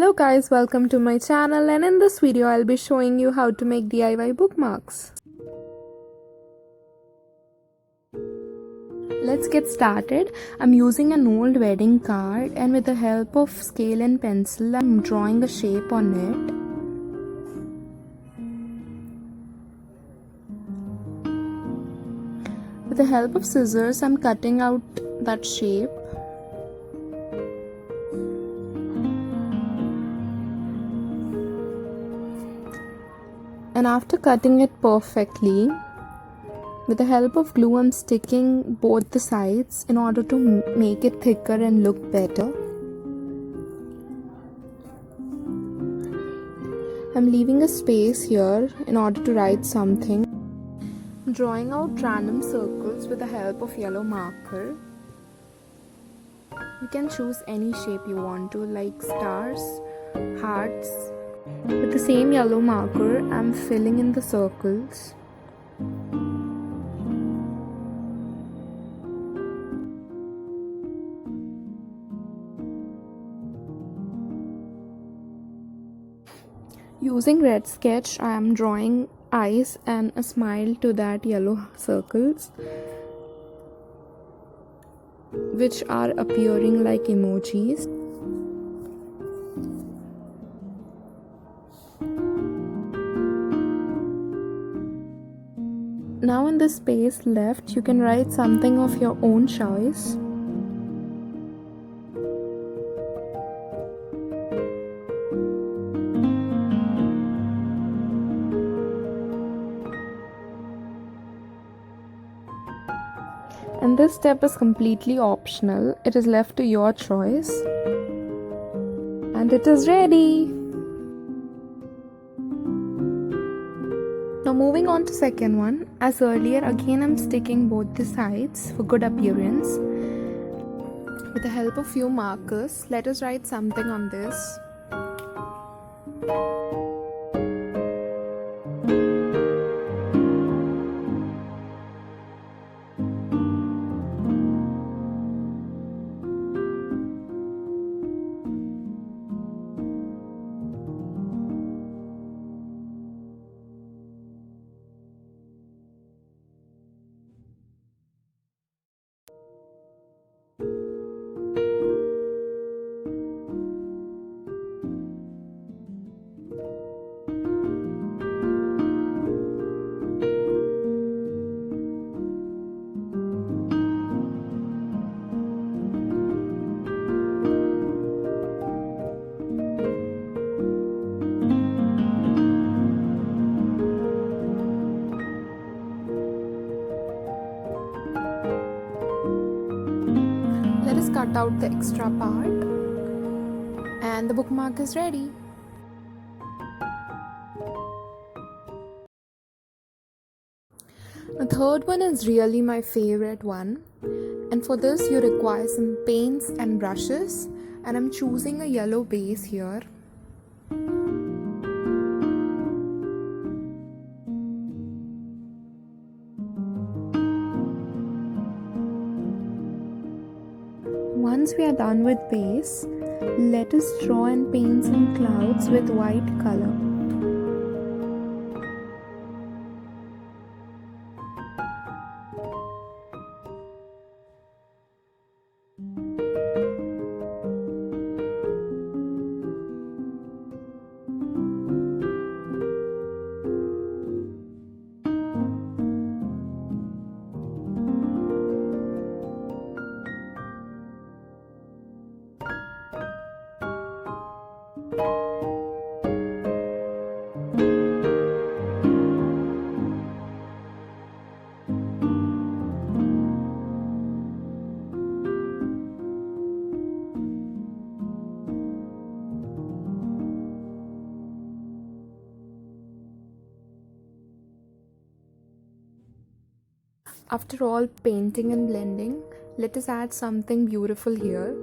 Hello guys, welcome to my channel, and in this video I'll be showing you how to make DIY bookmarks. Let's get started. I'm using an old wedding card, and with the help of scale and pencil I'm drawing a shape on it. With the help of scissors I'm cutting out that shape. And after cutting it perfectly, with the help of glue I'm sticking both the sides in order to make it thicker and look better. I'm leaving a space here in order to write something. I'm drawing out random circles with the help of yellow marker. You can choose any shape you want to, like stars, hearts. With the same yellow marker, I'm filling in the circles. Using red sketch, I am drawing eyes and a smile to that yellow circles, which are appearing like emojis. Now in the space left, you can write something of your own choice. And this step is completely optional. It is left to your choice. And it is ready! Now moving on to second one. As earlier, again I'm sticking both the sides for good appearance. With the help of few markers, let us write something on this. Let us cut out the extra part, and the bookmark is ready. The third one is really my favorite one, and for this you require some paints and brushes, and I'm choosing a yellow base here. Once we are done with base, let us draw and paint some clouds with white color. After all painting and blending, let us add something beautiful here.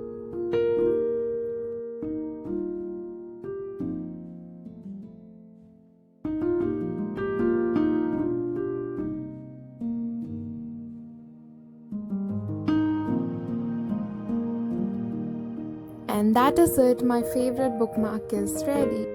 And that is it, my favorite bookmark is ready.